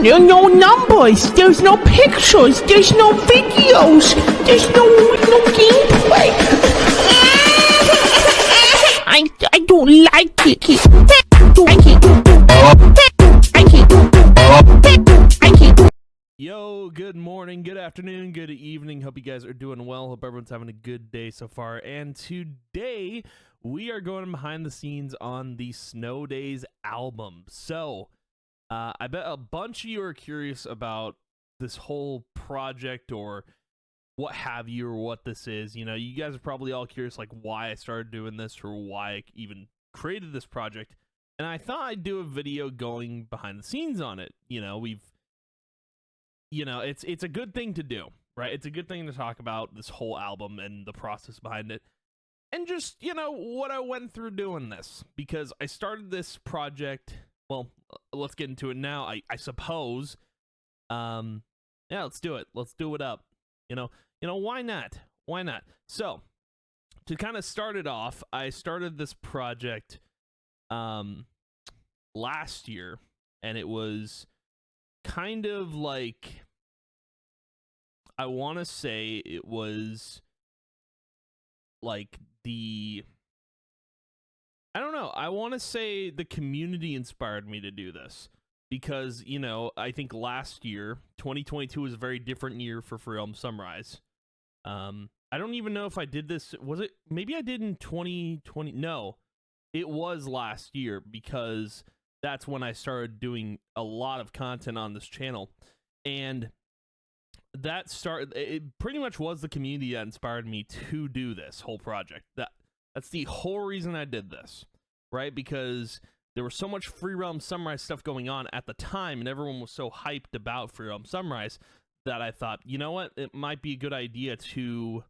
no numbers, there's no pictures, there's no videos, there's no gameplay. I don't like it. Yo, good morning, good afternoon, good evening. Hope you guys are doing well. Hope everyone's having a good day so far. And today we are going behind the scenes on the Snow Days album. So I bet a bunch of you are curious about this whole project or what have you, or what this is. You know, you guys are probably all curious like why I started doing this or why I even created this project. And I thought I'd do a video going behind the scenes on it. It's a good thing to do, right? It's a good thing to talk about this whole album and the process behind it. And just, what I went through doing this. Because I started this project, well, let's get into it now, I suppose. Yeah, let's do it. Let's do it up. Why not? Why not? So, to kind of start it off, I started this project last year, and it was kind of like, I want to say it was like I want to say the community inspired me to do this because, I think last year, 2022 was a very different year for Free Realm Sunrise. I don't even know if I did this, maybe I did in 2020, no, it was last year because that's when I started doing a lot of content on this channel. And it pretty much was the community that inspired me to do this whole project. That's the whole reason I did this, right? Because there was so much Free Realm Sunrise stuff going on at the time, and everyone was so hyped about Free Realm Sunrise that I thought, you know what, it might be a good idea to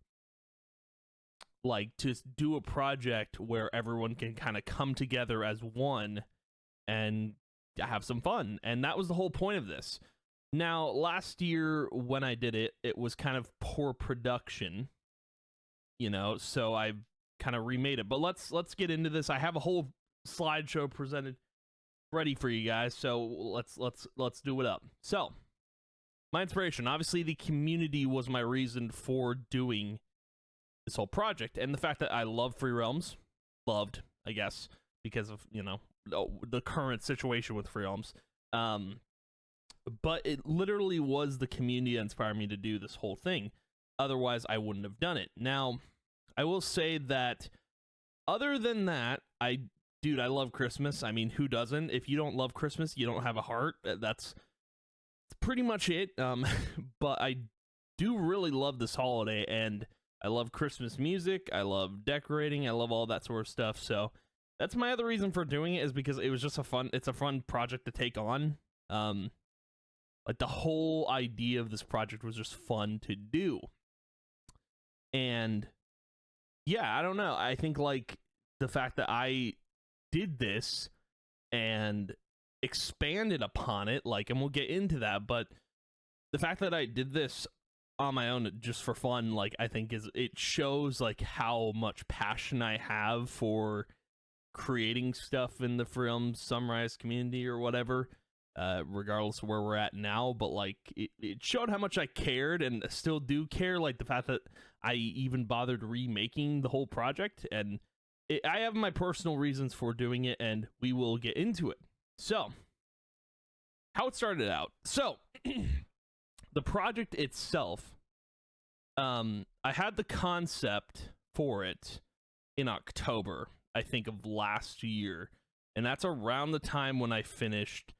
do a project where everyone can kind of come together as one and have some fun. And that was the whole point of this. Now, last year when I did it, it was kind of poor production, so I kind of remade it. But let's get into this. I have a whole slideshow presented ready for you guys, so let's do it up. So, my inspiration, obviously the community was my reason for doing this whole project, and the fact that I love Free Realms, I guess, because of, the current situation with Free Realms. But it literally was the community that inspired me to do this whole thing. Otherwise, I wouldn't have done it. Now, I will say that other than that, I love Christmas. I mean, who doesn't? If you don't love Christmas, you don't have a heart. That's pretty much it. But I do really love this holiday, and I love Christmas music. I love decorating. I love all that sort of stuff. So that's my other reason for doing it, is because it was just it's a fun project to take on. Like, the whole idea of this project was just fun to do. And yeah, I don't know. I think like the fact that I did this and expanded upon it, and we'll get into that, but the fact that I did this on my own just for fun, I think it shows how much passion I have for creating stuff in the Free Realm Sunrise community or whatever. Regardless of where we're at now, but it showed how much I cared and still do care, the fact that I even bothered remaking the whole project. And I have my personal reasons for doing it, and we will get into it. So, how it started out. So, the project itself, I had the concept for it in October, I think, of last year, and that's around the time when I finished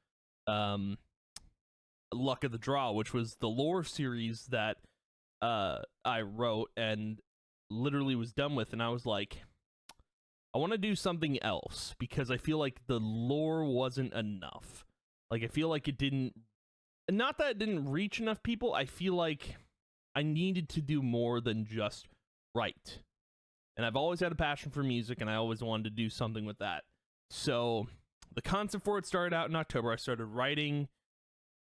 Luck of the Draw, which was the lore series that I wrote and literally was done with. And I was like, I want to do something else because I feel like the lore wasn't enough. I feel like it didn't, not that it didn't reach enough people, I feel like I needed to do more than just write. And I've always had a passion for music, and I always wanted to do something with that. So the concept for it started out in October. I started writing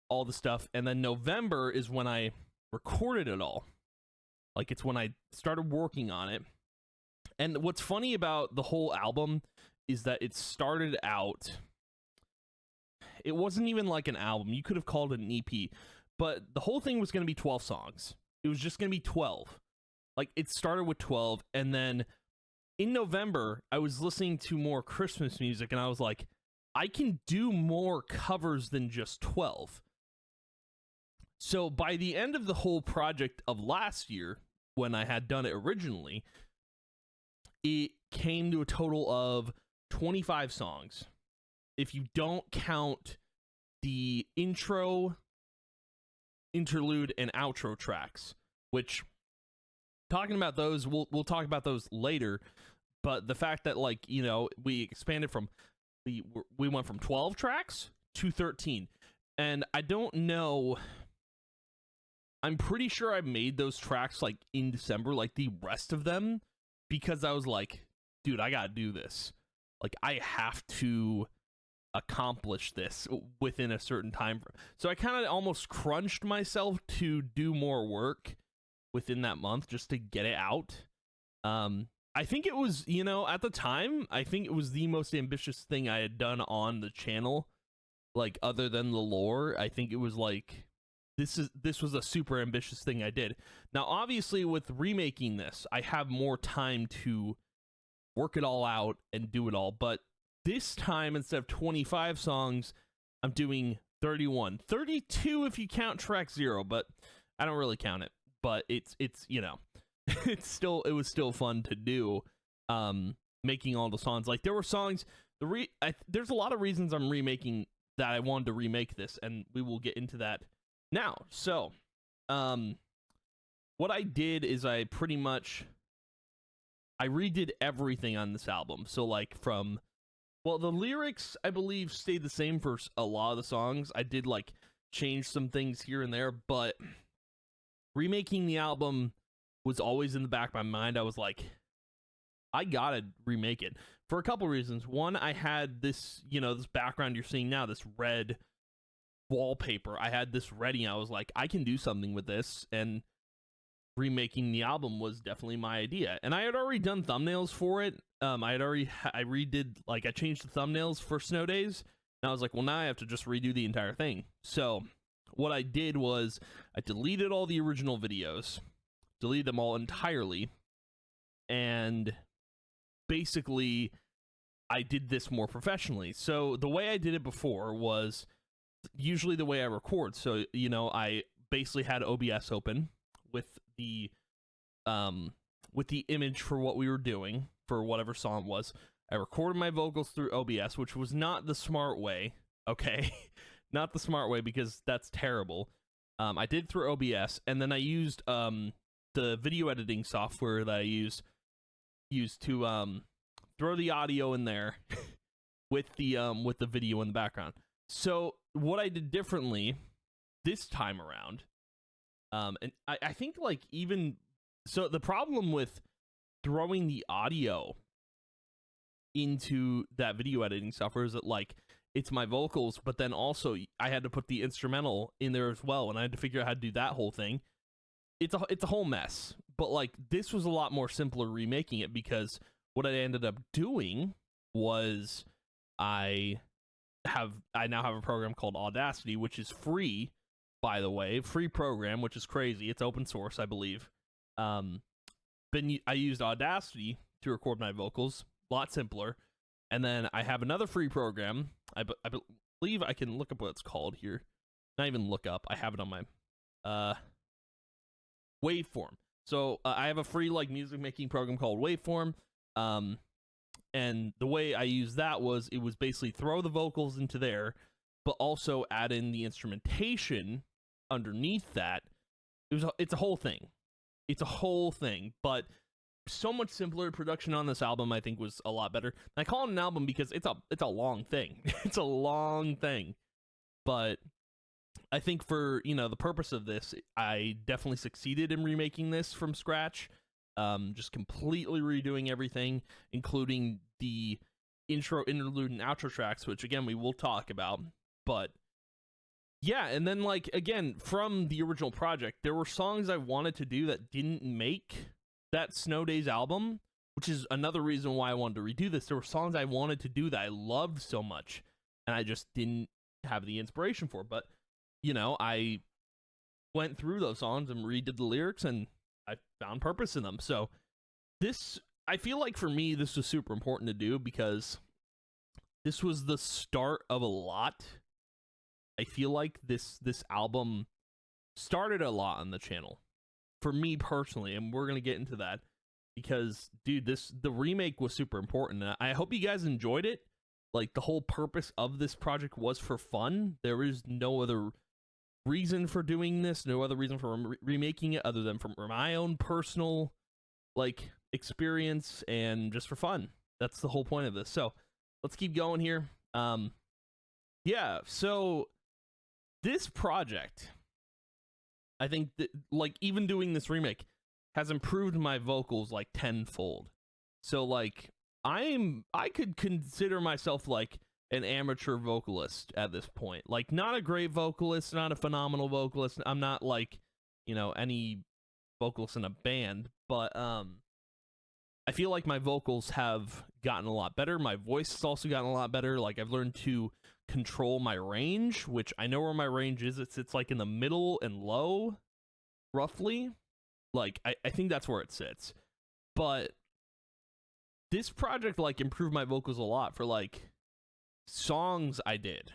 all the stuff, and then November is when I recorded it all. It's when I started working on it. And what's funny about the whole album is that it started out it wasn't even like an album. You could have called it an EP, but the whole thing was going to be 12 songs. It was just going to be 12. Like, it started with 12, and then in November, I was listening to more Christmas music, and I was like, I can do more covers than just 12. So by the end of the whole project of last year, when I had done it originally, it came to a total of 25 songs. If you don't count the intro, interlude, and outro tracks, which, talking about those, we'll talk about those later, but the fact that, like, you know, we expanded from, we went from 12 tracks to 13, and I don't know, I'm pretty sure I made those tracks, like, in December, like, the rest of them, because I was like, dude, I gotta do this. Like, I have to accomplish this within a certain time frame. So I kind of almost crunched myself to do more work within that month just to get it out. I think it was, you know, at the time, I think it was the most ambitious thing I had done on the channel. Like, other than the lore, I think it was like, this was a super ambitious thing I did. Now, obviously, with remaking this, I have more time to work it all out and do it all, but this time, instead of 25 songs, I'm doing 31. 32 if you count track 0, but I don't really count it. But it's you know, it was still fun to do, making all the songs. Like, there were songs, there's a lot of reasons I'm remaking that I wanted to remake this, and we will get into that now. So, what I did is I redid everything on this album. So, like, from, well, the lyrics, I believe, stayed the same for a lot of the songs. I did, like, change some things here and there, but remaking the album was always in the back of my mind. I was like, I gotta remake it for a couple reasons. One, I had this, you know, this background you're seeing now, this red wallpaper. I had this ready. I was like, I can do something with this, and remaking the album was definitely my idea. And I had already done thumbnails for it. I redid, like, I changed the thumbnails for Snow Days, and I was like, well, now I have to just redo the entire thing. So what I did was I deleted all the original videos, deleted them all entirely, and basically I did this more professionally. So the way I did it before was usually the way I record. So, you know, I basically had OBS open with the image for what we were doing for whatever song it was. I recorded my vocals through OBS, which was not the smart way, okay? Not the smart way, because that's terrible. I did through OBS, and then I used the video editing software that I used to throw the audio in there with the video in the background. So what I did differently this time around, and I think, like, even so, the problem with throwing the audio into that video editing software is that, like, it's my vocals, but then also I had to put the instrumental in there as well, and I had to figure out how to do that whole thing. It's a whole mess. But, like, this was a lot more simpler remaking it, because what I ended up doing was I now have a program called Audacity, which is free, by the way, free program, which is crazy. It's open source, I believe. But I used Audacity to record my vocals, a lot simpler. And then I have another free program. I believe I can look up what it's called here. Not even look up. I have it on my Waveform. So I have a free, like, music making program called Waveform. And the way I used that was, it was basically throw the vocals into there, but also add in the instrumentation underneath that. It's a whole thing. It's a whole thing, but so much simpler. Production on this album, I think, was a lot better. I call it an album because it's a long thing. It's a long thing, but I think for, you know, the purpose of this, I definitely succeeded in remaking this from scratch. Just completely redoing everything, including the intro, interlude, and outro tracks, which, again, we will talk about. But yeah, and then, like, again, from the original project, there were songs I wanted to do that didn't make that Snow Days album, which is another reason why I wanted to redo this. There were songs I wanted to do that I loved so much, and I just didn't have the inspiration for. But I went through those songs and redid the lyrics, and I found purpose in them. So this, I feel like for me, this was super important to do because this was the start of a lot. I feel like this album started a lot on the channel for me personally, and we're gonna get into that because, dude, the remake was super important. And I hope you guys enjoyed it. Like, the whole purpose of this project was for fun. There is no other reason for doing this, no other reason for remaking it other than from my own personal like experience and just for fun. That's the whole point of this. So let's keep going here. Yeah, so this project, I think that, like, even doing this remake has improved my vocals like tenfold. So like I could consider myself like an amateur vocalist at this point. Like, not a great vocalist, not a phenomenal vocalist. I'm not like, any vocalist in a band, but I feel like my vocals have gotten a lot better. My voice has also gotten a lot better. Like, I've learned to control my range, which I know where my range is. It's like in the middle and low, roughly. Like, I think that's where it sits. But this project, like, improved my vocals a lot for, like, songs I did.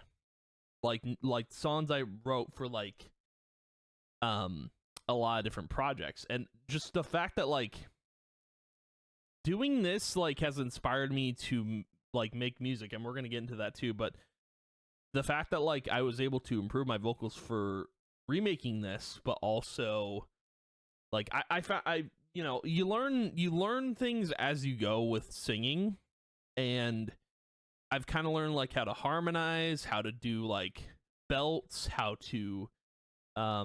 Like songs I wrote for, like, a lot of different projects. And just the fact that, like, doing this, like, has inspired me to, like, make music, and we're gonna get into that too, but the fact that, like, I was able to improve my vocals for remaking this, but also, like, you learn things as you go with singing, and I've kind of learned, like, how to harmonize, how to do, like, belts, how to, I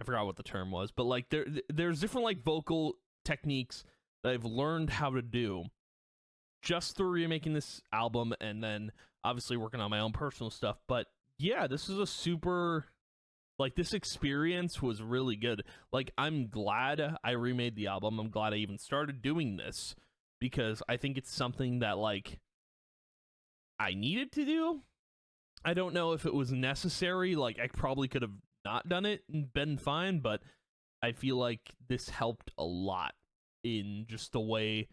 forgot what the term was, but, like, there's different, like, vocal techniques that I've learned how to do just through remaking this album, and then obviously working on my own personal stuff. But yeah, this is a super, like, this experience was really good. Like, I'm glad I remade the album. I'm glad I even started doing this, because I think it's something that, like, I needed to do. I don't know if it was necessary. Like, I probably could have not done it and been fine, but I feel like this helped a lot in just the way,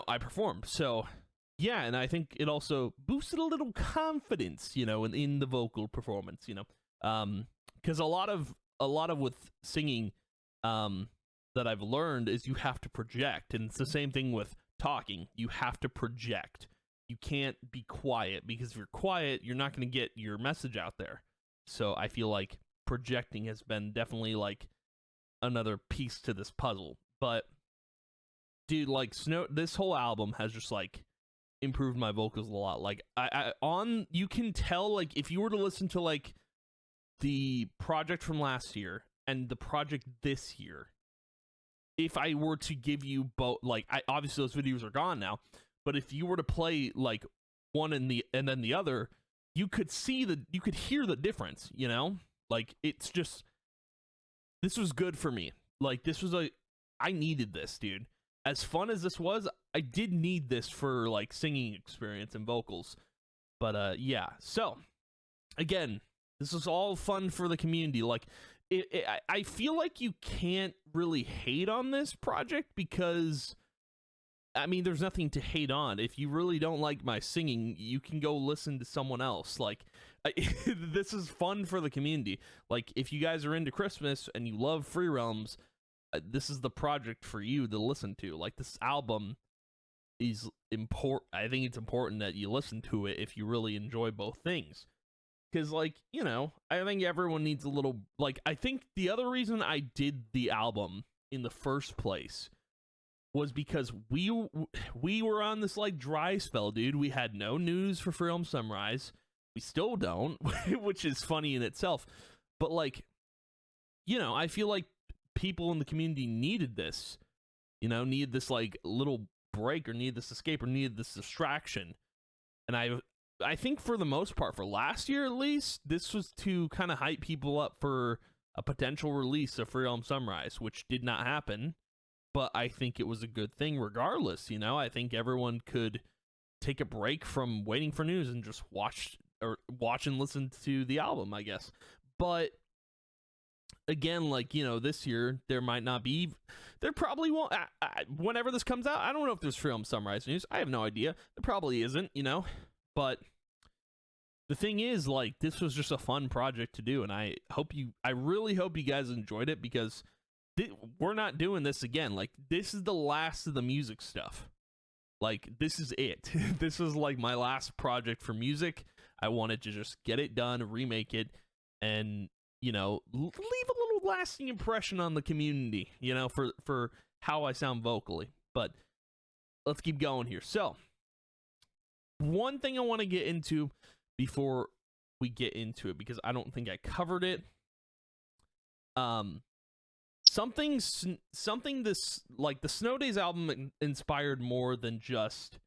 I performed. So yeah, and I think it also boosted a little confidence, in the vocal performance, because a lot of with singing, that I've learned is you have to project, and it's the same thing with talking. You have to project. You can't be quiet, because if you're quiet, you're not going to get your message out there. So I feel like projecting has been definitely, like, another piece to this puzzle. But dude, like, this whole album has just, like, improved my vocals a lot. Like, you can tell, like, if you were to listen to, like, the project from last year and the project this year, if I were to give you both, like, obviously those videos are gone now, but if you were to play, like, one and then the other, you could hear the difference, like, it's just, this was good for me. Like, I needed this, dude. As fun as this was, I did need this for, like, singing experience and vocals. But yeah, so again, this is all fun for the community. Like, I feel like you can't really hate on this project, because, I mean, there's nothing to hate on. If you really don't like my singing, you can go listen to someone else. Like, this is fun for the community. Like, if you guys are into Christmas and you love Free Realms, this is the project for you to listen to. Like, this album is important. I think it's important that you listen to it if you really enjoy both things. Because, like, I think everyone needs a little, like, I think the other reason I did the album in the first place was because we were on this, like, dry spell, dude. We had no news for Free Realms Sunrise. We still don't, which is funny in itself. But, like, I feel like people in the community needed this, needed this, like, little break, or needed this escape, or needed this distraction. And I think for the most part, for last year at least, this was to kind of hype people up for a potential release of Free Realms Sunrise, which did not happen. But I think it was a good thing regardless, I think everyone could take a break from waiting for news and just watch and listen to the album, I guess. But again, like, you know, this year there probably won't. Whenever this comes out, I don't know if there's Free Realm Sunrise news. I have no idea. There probably isn't, you know. But the thing is, like, this was just a fun project to do, and I really hope you guys enjoyed it, because we're not doing this again. Like, this is the last of the music stuff. Like, this is it. This is like my last project for music. I wanted to just get it done, remake it, and, you know, leave a little lasting impression on the community, you know, for how I sound vocally. But let's keep going here. So, one thing I want to get into before we get into it, because I don't think I covered it. Something this, like, the Snow Days album inspired more than just,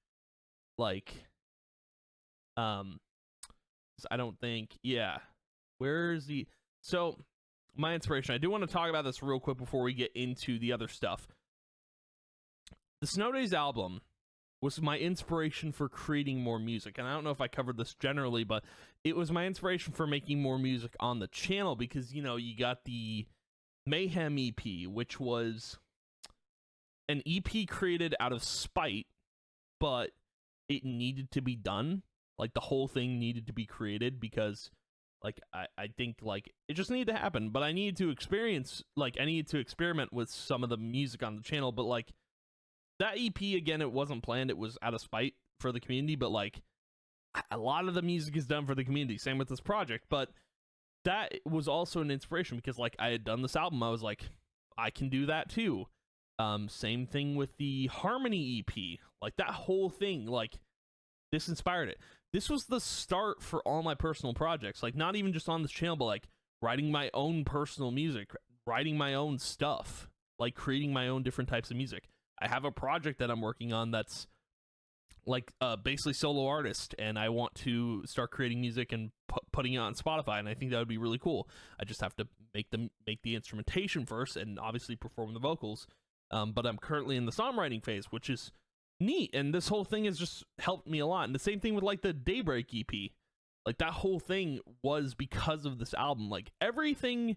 like, I don't think, yeah. Where's the... So, my inspiration. I do want to talk about this real quick before we get into the other stuff. The Snow Days album was my inspiration for creating more music. And I don't know if I covered this generally, but it was my inspiration for making more music on the channel, because, you know, you got the Mayhem EP, which was an EP created out of spite, but it needed to be done. Like, the whole thing needed to be created, because, like, I think, like, it just needed to happen. But I needed to experiment with some of the music on the channel. But, like, that EP, again, it wasn't planned. It was out of spite for the community. But, like, a lot of the music is done for the community. Same with this project. But that was also an inspiration, because, like, I had done this album. I was like, I can do that too. Same thing with the Harmony EP. Like, that whole thing, like, this inspired it. This was the start for all my personal projects. Like, not even just on this channel, but, like, writing my own personal music, writing my own stuff, like, creating my own different types of music. I have a project that I'm working on that's, like, basically solo artist, and I want to start creating music and putting it on Spotify, and I think that would be really cool. I just have to make the instrumentation first, and obviously perform the vocals. But I'm currently in the songwriting phase, which is neat, and this whole thing has just helped me a lot. And the same thing with, like, the Daybreak EP. Like, that whole thing was because of this album. Like, everything,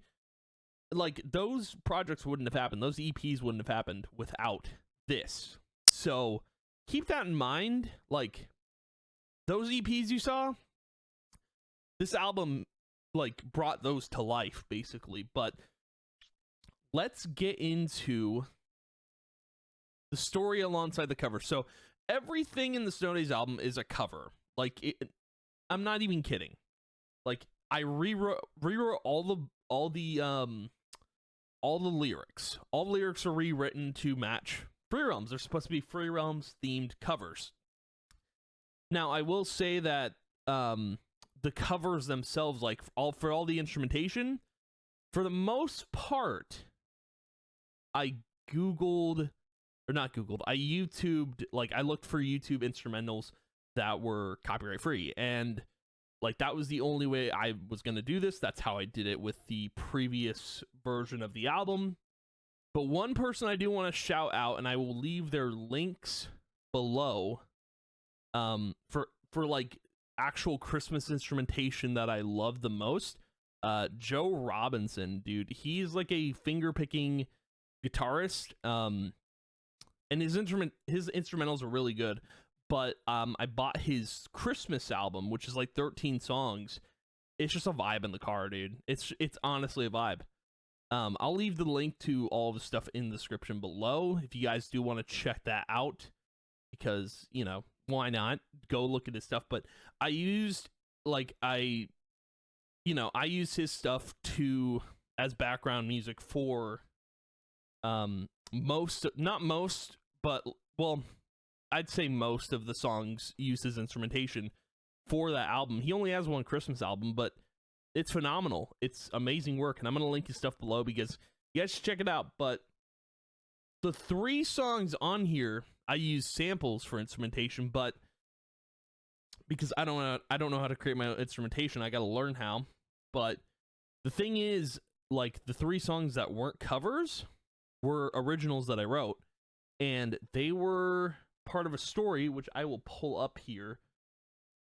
like, those projects wouldn't have happened. Those EPs wouldn't have happened without this. So keep that in mind. Like, those EPs you saw, this album, like, brought those to life, basically. But let's get into the story alongside the cover. So everything in the Snow Days album is a cover. Like, I'm not even kidding. Like, I rewrote all the lyrics. All the lyrics are rewritten to match Free Realms. They're supposed to be Free Realms themed covers. Now, I will say that the covers themselves, like, for all the instrumentation, for the most part, I YouTubed, like, I looked for YouTube instrumentals that were copyright free, and, like, that was the only way I was going to do this. That's how I did it with the previous version of the album. But one person I do want to shout out, and I will leave their links below, for like, actual Christmas instrumentation that I love the most. Joe Robinson, dude, he's like a finger-picking guitarist, and his instrumentals are really good. But I bought his Christmas album, which is like 13 songs. It's just a vibe in the car, dude. It's honestly a vibe. I'll leave the link to all the stuff in the description below if you guys do want to check that out, because, you know, why not? Go look at his stuff. But I used his stuff as background music for I'd say most of the songs used his instrumentation for that album. He only has one Christmas album, but it's phenomenal. It's amazing work, and I'm going to link his stuff below because you guys should check it out. But the 3 songs on here, I use samples for instrumentation, but because I don't know how to create my own instrumentation, I got to learn how. But the thing is, like, the 3 songs that weren't covers were originals that I wrote, and they were part of a story, which I will pull up here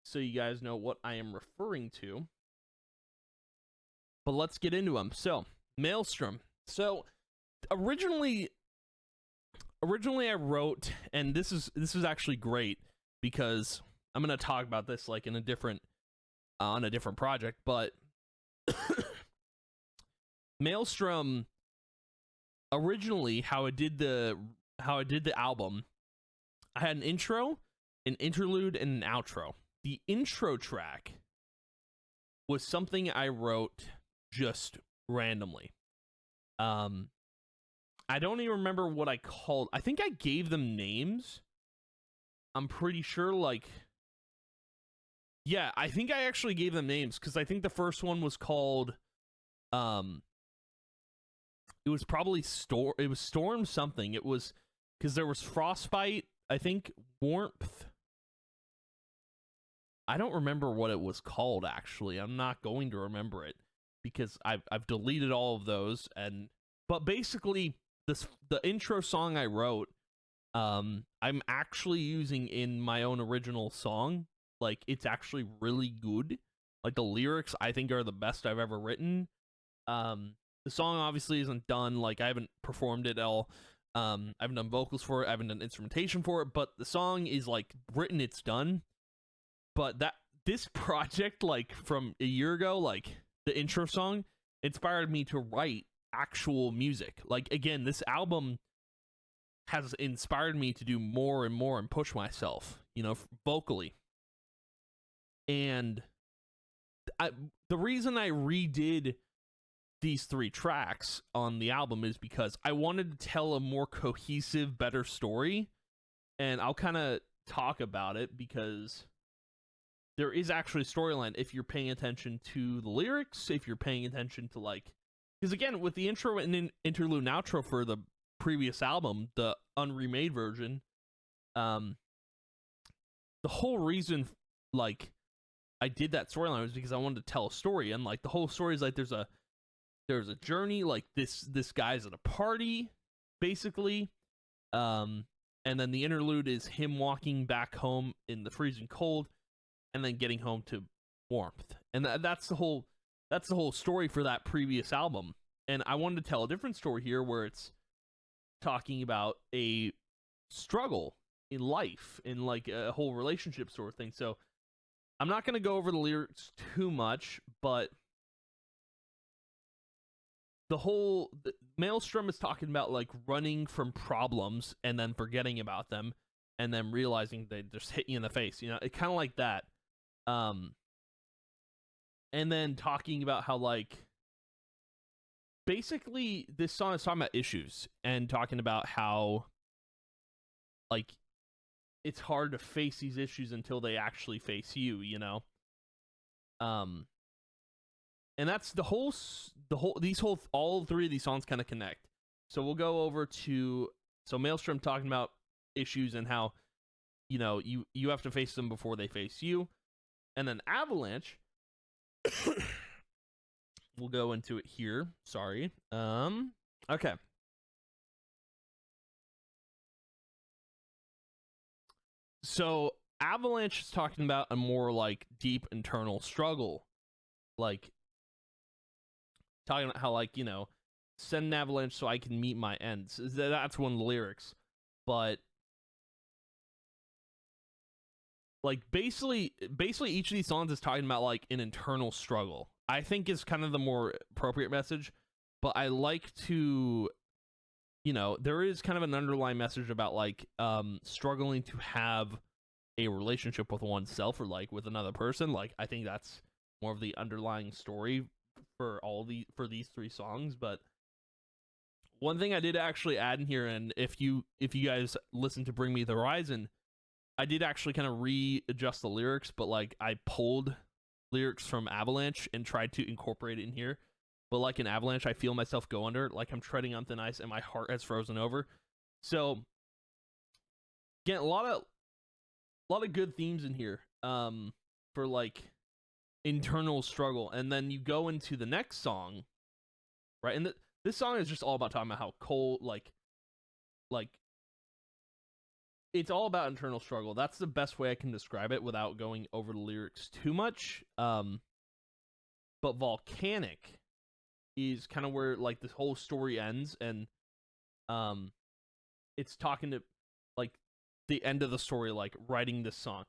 so you guys know what I am referring to. But let's get into them. So, Maelstrom. So, originally I wrote, and this is actually great because I'm gonna talk about this like in a different on a different project, but Maelstrom, originally how I did the album, I had an intro, an interlude, and an outro. The intro track was something I wrote just randomly. I don't even remember what I called. I think I gave them names. I'm pretty sure, like, yeah, I think I actually gave them names because I think the first one was called, it was probably Storm something. It was because there was Frostbite, I think, Warmth. I don't remember what it was called, actually. I'm not going to remember it because I've deleted all of those. But basically, the intro song I wrote, I'm actually using in my own original song. Like, it's actually really good. Like, the lyrics, I think, are the best I've ever written. The song obviously isn't done. Like, I haven't performed it at all. I haven't done vocals for it. I haven't done instrumentation for it. But the song is, like, written. It's done. But this project, like, from a year ago, like, the intro song inspired me to write actual music. Like, again, this album has inspired me to do more and more and push myself, you know, vocally. And the reason I redid these 3 tracks on the album is because I wanted to tell a more cohesive, better story. And I'll kind of talk about it because there is actually a storyline if you're paying attention to the lyrics, if you're paying attention to, like, because again, with the intro and interlude and outro for the previous album, the unremade version, the whole reason, like, I did that storyline was because I wanted to tell a story, and, like, the whole story is, like, there's a journey, like, this guy's at a party, basically, and then the interlude is him walking back home in the freezing cold, and then getting home to warmth, and that's the whole story for that previous album. And I wanted to tell a different story here where it's talking about a struggle in life, in, like, a whole relationship sort of thing. So I'm not going to go over the lyrics too much, but the Maelstrom is talking about, like, running from problems and then forgetting about them and then realizing they just hit you in the face, you know, it kind of like that. And then talking about how, like, basically this song is talking about issues and talking about how, like, it's hard to face these issues until they actually face you, you know? And that's all 3 of these songs kind of connect. So we'll go over to, Maelstrom talking about issues and how, you know, you have to face them before they face you. And then Avalanche, we'll go into it here. Sorry. Okay. So Avalanche is talking about a more, like, deep internal struggle, like, talking about how, like, you know, send an avalanche so I can meet my ends. That's one of the lyrics. But, like, basically each of these songs is talking about, like, an internal struggle. I think is kind of the more appropriate message, but I like to, you know, there is kind of an underlying message about, like, struggling to have a relationship with oneself or, like, with another person. Like, I think that's more of the underlying story for these 3 songs. But one thing I did actually add in here, and if you guys listen to Bring Me the Horizon, I did actually kind of readjust the lyrics, but, like, I pulled lyrics from Avalanche and tried to incorporate it in here. But, like, in Avalanche, I feel myself go under, like I'm treading on thin ice and my heart has frozen over. So, again, a lot of good themes in here for, like, internal struggle. And then you go into the next song, right? And this song is just all about talking about how cold, like it's all about internal struggle. That's the best way I can describe it without going over the lyrics too much. But Volcanic is kind of where like this whole story ends, and it's talking to like the end of the story, like writing this song.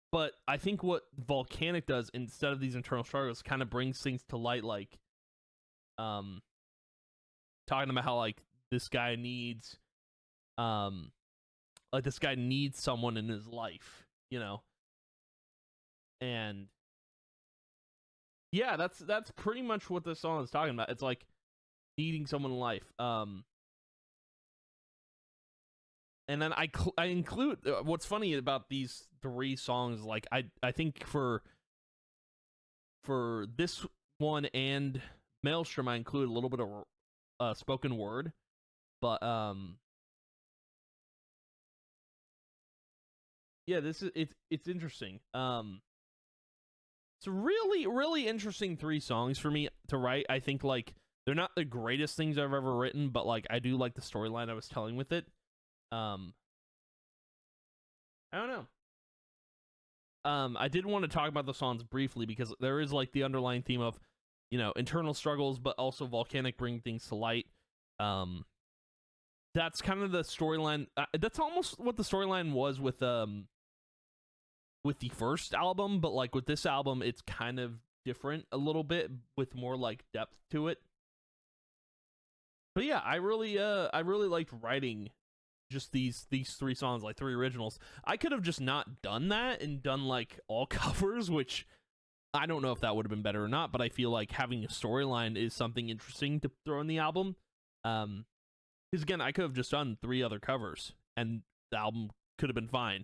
But I think what Volcanic does instead of these internal struggles kind of brings things to light, like talking about how like this guy needs someone in his life, you know. And yeah, that's pretty much what this song is talking about. It's like needing someone in life. And then I include what's funny about these 3 songs. Like I think for this one and Maelstrom, I include a little bit of spoken word, but yeah, it's interesting. It's really, really interesting 3 songs for me to write. I think like they're not the greatest things I've ever written, but like I do like the storyline I was telling with it. I don't know. I did want to talk about the songs briefly because there is like the underlying theme of, you know, internal struggles, but also Volcanic bringing things to light. That's kind of the storyline. That's almost what the storyline was with the first album, but like with this album, it's kind of different a little bit with more like depth to it. But yeah, I really liked writing just these 3 songs, like 3 originals. I could have just not done that and done like all covers, which I don't know if that would have been better or not, but I feel like having a storyline is something interesting to throw in the album. Because again, I could have just done 3 other covers and the album could have been fine.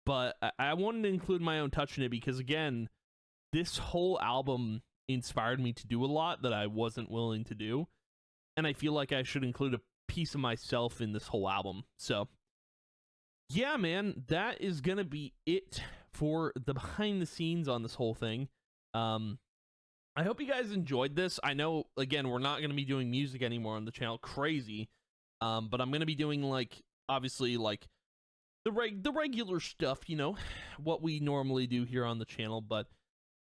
But I wanted to include my own touch in it because, again, this whole album inspired me to do a lot that I wasn't willing to do. And I feel like I should include a piece of myself in this whole album. So, yeah, man, that is going to be it for the behind the scenes on this whole thing. I hope you guys enjoyed this. I know, again, we're not going to be doing music anymore on the channel. Crazy. But I'm going to be doing, like, obviously, like, the regular stuff, you know, what we normally do here on the channel. But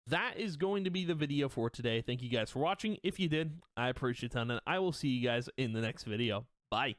that is going to be the video for today. Thank you guys for watching. If you did, I appreciate it a ton, and I will see you guys in the next video. Bye.